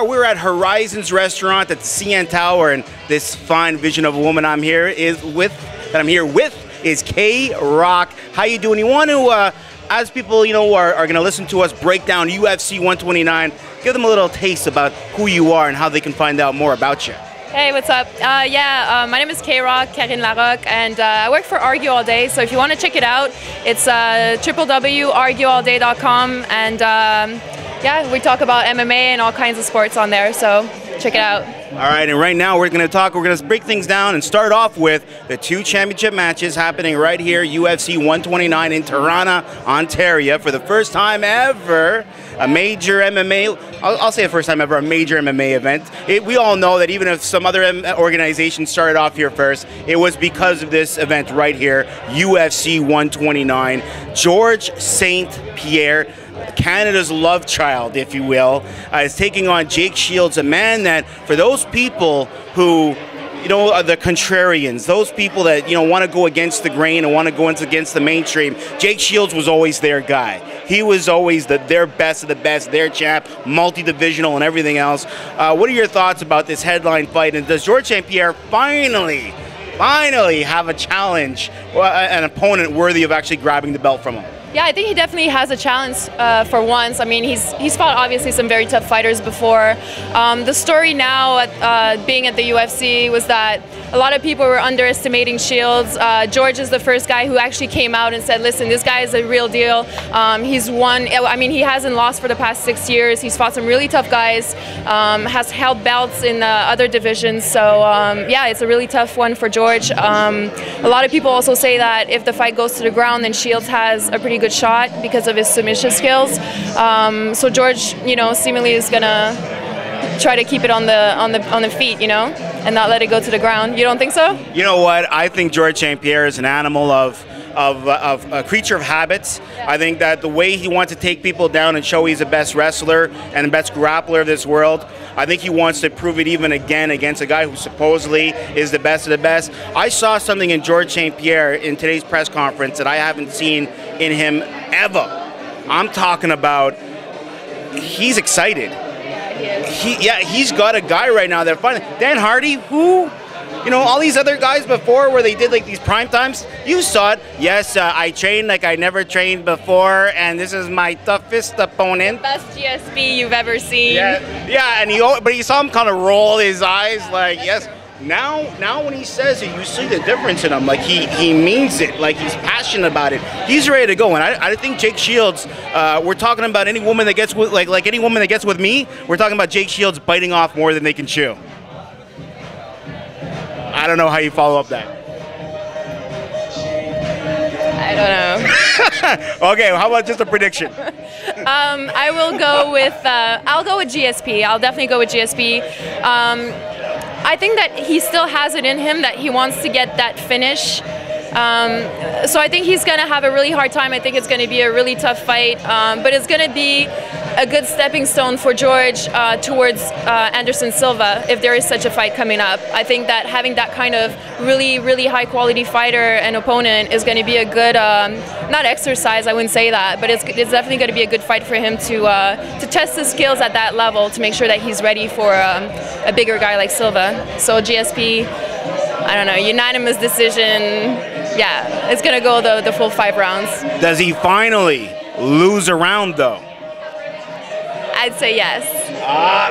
We're at Horizons Restaurant at the CN Tower, and this fine vision of a woman I'm here with is LaRocque. How you doing? You want to, as people are going to listen to us break down UFC 129, give them a little taste about who you are and how they can find out more about you. Hey, what's up? My name is Karine LaRocque, and I work for Argue All Day. So if you want to check it out, it's www.argueallday.com, and yeah, we talk about MMA and all kinds of sports on there, so check it out. All right, and right now we're going to break things down and start off with the two championship matches happening right here, UFC 129 in Toronto, Ontario, for the first time ever, a major MMA, I'll say the first time ever, a major MMA event. We all know that even if some other organizations started off here first, it was because of this event right here, UFC 129. George St-Pierre, Canada's love child, if you will, is taking on Jake Shields, a man that, for those people who, are the contrarians, those people that, want to go against the grain and want to go against the mainstream, Jake Shields was always their guy. He was always their best of the best, their champ, multi-divisional and everything else. What are your thoughts about this headline fight, and does George St-Pierre finally have a challenge, an opponent worthy of actually grabbing the belt from him? Yeah, I think he definitely has a challenge for once. I mean, he's fought obviously some very tough fighters before. The story now being at the UFC was that a lot of people were underestimating Shields. George is the first guy who actually came out and said, listen, this guy is a real deal. He's won, I mean, he hasn't lost for the past 6 years. He's fought some really tough guys, has held belts in other divisions. So yeah, it's a really tough one for George. A lot of people also say that if the fight goes to the ground, then Shields has a pretty good shot because of his submission skills. So George, seemingly is gonna try to keep it on the feet, and not let it go to the ground. You don't think so? You know what? I think George St-Pierre is an animal of a creature of habits. Yeah. I think that the way he wants to take people down and show he's the best wrestler and the best grappler of this world, I think he wants to prove it even again against a guy who supposedly is the best of the best. I saw something in George St-Pierre in today's press conference that I haven't seen in him ever. I'm talking about, he's excited. He's got a guy right now that finally, Dan Hardy, who, all these other guys before where they did like these prime times, you saw it. Yes, I trained like I never trained before, and this is my toughest opponent. The best GSP you've ever seen. Yeah, but you saw him kind of roll his eyes like, yes. Now when he says it, you see the difference in him. Like he means it. Like he's passionate about it. He's ready to go. And I think Jake Shields. We're talking about any woman that gets with like any woman that gets with me. We're talking about Jake Shields biting off more than they can chew. I don't know how you follow up that. I don't know. Okay, how about just a prediction? I'll go with GSP. I'll definitely go with GSP. I think that he still has it in him, that he wants to get that finish. So I think he's going to have a really hard time. I think it's going to be a really tough fight, but it's going to be a good stepping stone for George towards Anderson Silva, if there is such a fight coming up. I think that having that kind of really, really high quality fighter and opponent is going to be a good, not exercise, I wouldn't say that, but it's definitely going to be a good fight for him to test his skills at that level, to make sure that he's ready for a bigger guy like Silva. So GSP, I don't know, unanimous decision. Yeah, it's going to go the full 5 rounds. Does he finally lose a round, though? I'd say yes.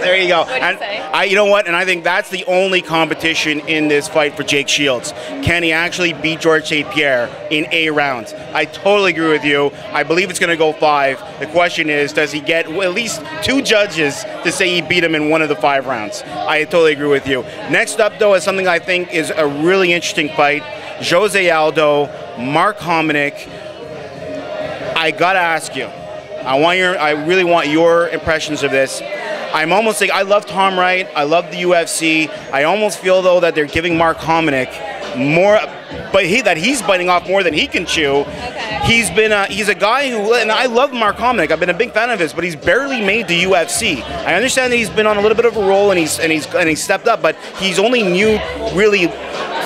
There you go. What do you say? You know what? And I think that's the only competition in this fight for Jake Shields. Can he actually beat George St-Pierre in A rounds? I totally agree with you. I believe it's going to go 5. The question is, does he get at least 2 judges to say he beat him in one of the 5 rounds? I totally agree with you. Next up, though, is something I think is a really interesting fight. Jose Aldo, Mark Hominick. I gotta ask you. I really want your impressions of this. I'm almost like, I love Tom Wright. I love the UFC. I almost feel though that they're giving Mark Hominick more, but that he's biting off more than he can chew. Okay. He's a guy who, and I love Mark Hominick. I've been a big fan of his, but he's barely made the UFC. I understand that he's been on a little bit of a roll and he's stepped up, but he's only really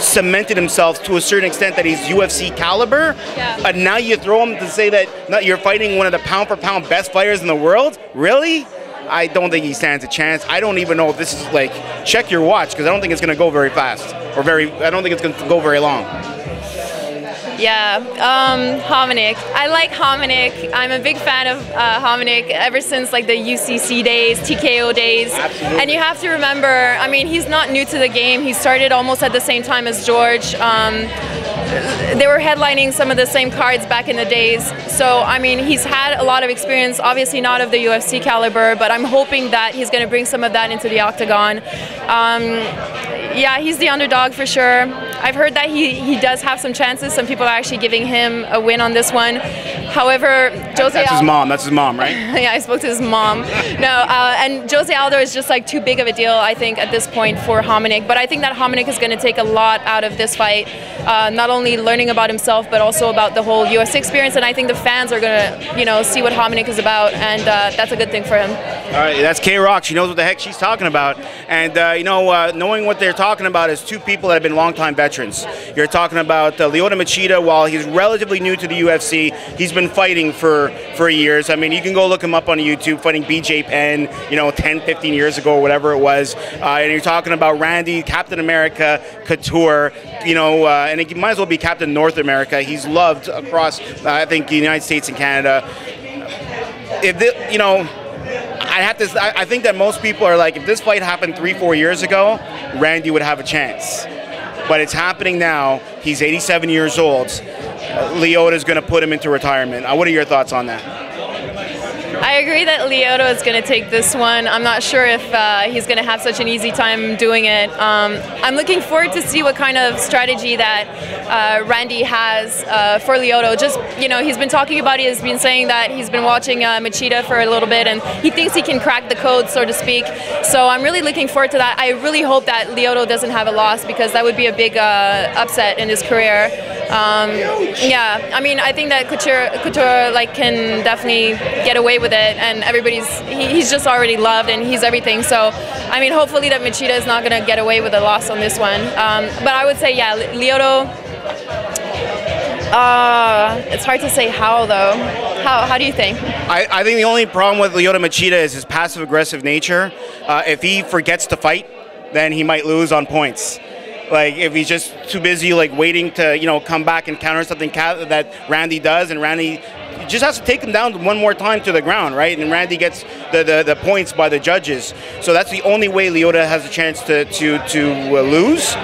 cemented himself to a certain extent that he's UFC caliber. Yeah. And now you throw him to say that you're fighting one of the pound for pound best fighters in the world? Really? I don't think he stands a chance. I don't even know if this is like, check your watch, because I don't think it's going to go very fast, I don't think it's going to go very long. Yeah, Hominick. I like Hominick. I'm a big fan of Hominick ever since like the UCC days, TKO days. Absolutely. And you have to remember, I mean, he's not new to the game. He started almost at the same time as George. They were headlining some of the same cards back in the days. So, I mean, he's had a lot of experience, obviously not of the UFC caliber, but I'm hoping that he's going to bring some of that into the octagon. Yeah, he's the underdog for sure. I've heard that he does have some chances. Some people are actually giving him a win on this one. However, Jose That's his mom. That's his mom, right? Yeah, I spoke to his mom. No, and Jose Aldo is just like too big of a deal, I think, at this point for Hominick. But I think that Hominick is going to take a lot out of this fight, not only learning about himself, but also about the whole UFC experience. And I think the fans are going to, see what Hominick is about, and that's a good thing for him. All right, that's K-Rock. She knows what the heck she's talking about. And, knowing what they're talking about is two people that have been longtime veterans. You're talking about Lyoto Machida. While he's relatively new to the UFC, he's been fighting for years. I mean, you can go look him up on YouTube, fighting BJ Penn, 10, 15 years ago, or whatever it was. And you're talking about Randy, Captain America, Couture, and he might as well be Captain North America. He's loved across, I think, the United States and Canada. I think that most people are like, if this fight happened 3-4 years ago, Randy would have a chance. But it's happening now. He's 87 years old. Lyoto's going to put him into retirement. What are your thoughts on that? I agree that Lyoto is going to take this one. I'm not sure if he's going to have such an easy time doing it. I'm looking forward to see what kind of strategy that Randy has for Lyoto. Just, he's been talking about it. He's been saying that he's been watching Machida for a little bit, and he thinks he can crack the code, so to speak. So I'm really looking forward to that. I really hope that Lyoto doesn't have a loss, because that would be a big upset in his career. Yeah, I mean, I think that Couture can definitely get away with it, and he's just already loved, and he's everything. So, I mean, hopefully that Machida is not going to get away with a loss on this one. But I would say, yeah, Lyoto. It's hard to say how, though. How do you think? I think the only problem with Lyoto Machida is his passive-aggressive nature. If he forgets to fight, then he might lose on points. Like, if he's just too busy, waiting to, come back and counter something that Randy does, and Randy just has to take him down one more time to the ground, right? And Randy gets the points by the judges. So that's the only way Lyoto has a chance to lose.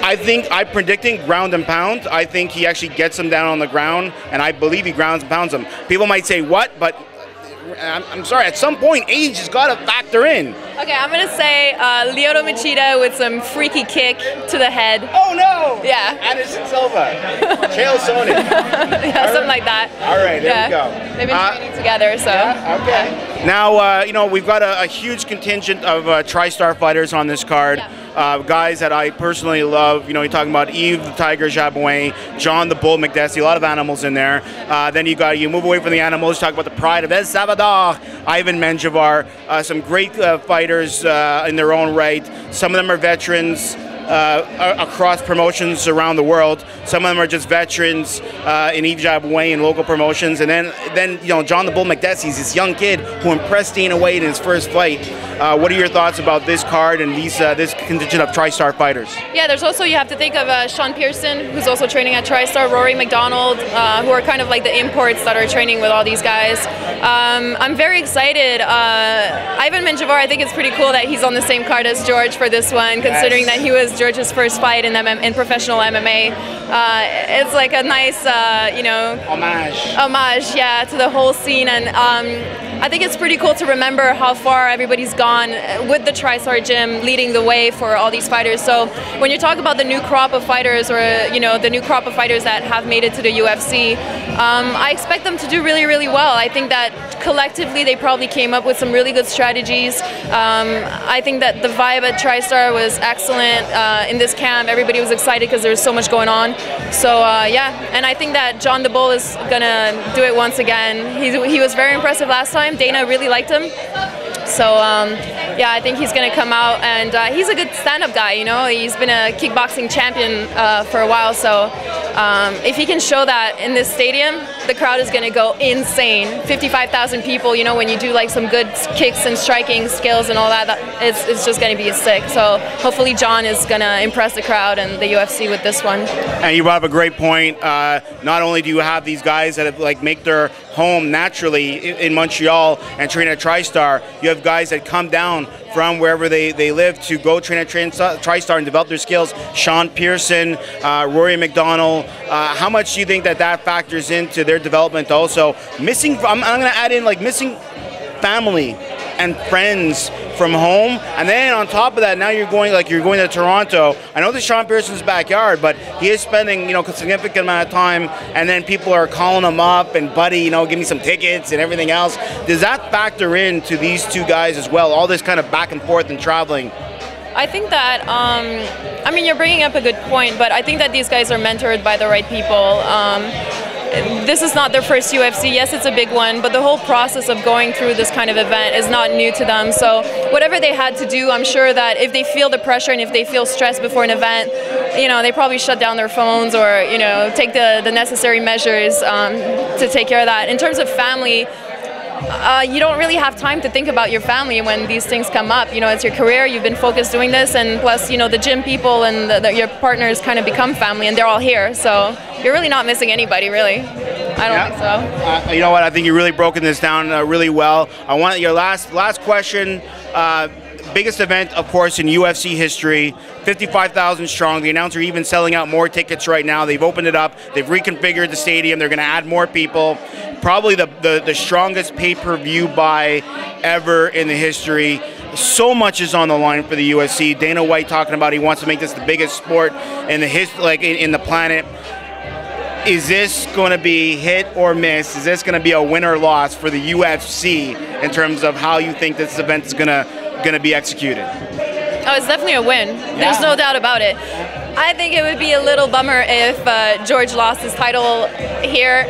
I'm predicting ground and pound. I think he actually gets him down on the ground, and I believe he grounds and pounds him. People might say, what? But I'm sorry, at some point, age has got to factor in. Okay, I'm going to say Lyoto Machida with some freaky kick to the head. Oh, no! Yeah. Anderson Silva. Chael Sonnen. Yeah, something like that. All right, there we go. They've been training together, so. Yeah, okay. Yeah. Now, we've got a huge contingent of Tri-Star fighters on this card. Yeah. Guys that I personally love. You're talking about Yves the Tiger Jabouin, John the Bull McDessie, a lot of animals in there. Then you move away from the animals, talk about the pride of El Salvador, Ivan Menjivar, some great fighters in their own right. Some of them are veterans across promotions around the world. Some of them are just veterans in Yves Jabouin and local promotions. And then John the Bull McDessie is this young kid who impressed Dana White in his first fight. What are your thoughts about this card and this contingent of Tri-Star fighters? Yeah, there's also, you have to think of Sean Pearson, who's also training at Tri-Star, Rory McDonald, who are kind of like the imports that are training with all these guys. I'm very excited. Ivan Menjivar, I think it's pretty cool that he's on the same card as George for this one, considering that he was George's first fight in professional MMA. It's like a nice, homage, yeah, to the whole scene. And I think it's pretty cool to remember how far everybody's gone with the TriStar Gym leading the way for all these fighters. So when you talk about the new crop of fighters, or the new crop of fighters that have made it to the UFC, I expect them to do really, really well. I think that collectively they probably came up with some really good strategies. I think that the vibe at TriStar was excellent in this camp. Everybody was excited because there was so much going on. So yeah, and I think that John the Bull is gonna do it once again. He was very impressive last time. Dana really liked him. So yeah, I think he's going to come out, and he's a good stand-up guy, you know. He's been a kickboxing champion for a while, so if he can show that in this stadium, the crowd is going to go insane. 55,000 people, you know, when you do like some good kicks and striking skills and all that, it's just going to be sick. So hopefully John is going to impress the crowd and the UFC with this one. And you brought up a great point. Not only do you have these guys that have like make their home naturally in Montreal and train at TriStar, you have guys that come down from wherever they live to go train at TriStar and develop their skills. Sean Pearson, Rory McDonald. How much do you think that factors into their development also? Missing, I'm going to add in like missing family and friends from home, and then on top of that, now you're going to Toronto. I know this is Sean Pearson's backyard, but he is spending, you know, a significant amount of time, and then people are calling him up and buddy, you know, give me some tickets and everything else. Does that factor into these two guys as well? All this kind of back and forth and traveling. I think that, I mean, you're bringing up a good point, but I think that these guys are mentored by the right people. This is not their first UFC. Yes, it's a big one, but the whole process of going through this kind of event is not new to them. So whatever they had to do, I'm sure that if they feel the pressure and if they feel stressed before an event, you know, they probably shut down their phones or, you know, take the necessary measures to take care of that. In terms of family, you don't really have time to think about your family when these things come up. You know, it's your career, you've been focused doing this, and plus, you know, the gym people and your partners kind of become family, and they're all here. So you're really not missing anybody, really. I don't think so. You know what? I think you've really broken this down really well. I want your last question. Biggest event, of course, in UFC history, 55,000 strong. The announcer even selling out more tickets right now. They've opened it up. They've reconfigured the stadium. They're going to add more people. Probably the strongest pay-per-view buy ever in the history. So much is on the line for the UFC. Dana White talking about he wants to make this the biggest sport in the in the planet. Is this going to be hit or miss? Is this going to be a win or loss for the UFC in terms of how you think this event is going to be executed? Oh, it's definitely a win. Yeah. There's no doubt about it. I think it would be a little bummer if George lost his title here.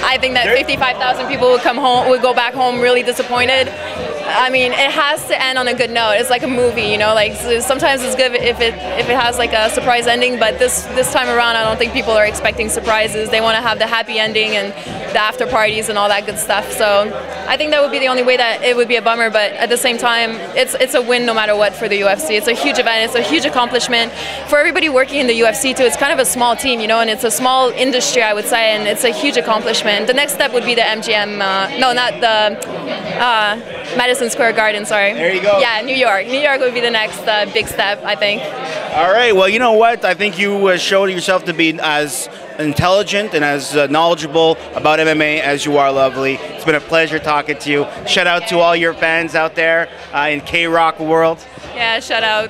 I think that 55,000 people would go back home really disappointed. I mean, it has to end on a good note. It's like a movie, you know. Like sometimes it's good if it has like a surprise ending, but this time around, I don't think people are expecting surprises. They want to have the happy ending and the after parties and all that good stuff. So I think that would be the only way that it would be a bummer. But at the same time, it's a win no matter what for the UFC. It's a huge event. It's a huge accomplishment for everybody working in the UFC too. It's kind of a small team, you know, and it's a small industry, I would say, and it's a huge accomplishment. The next step would be the MGM. No, not the. Madison Square Garden, sorry. There you go. Yeah, New York. New York would be the next big step, I think. All right, well, you know what? I think you showed yourself to be as intelligent and as knowledgeable about MMA as you are, lovely. It's been a pleasure talking to you. Shout out to all your fans out there in K-Rock world. Yeah, shout out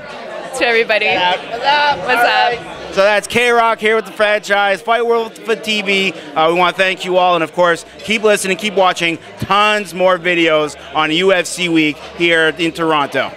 to everybody. What's up? What's up? So that's K-Rock here with the franchise, Fight World for TV. We want to thank you all, and of course, keep listening, keep watching tons more videos on UFC Week here in Toronto.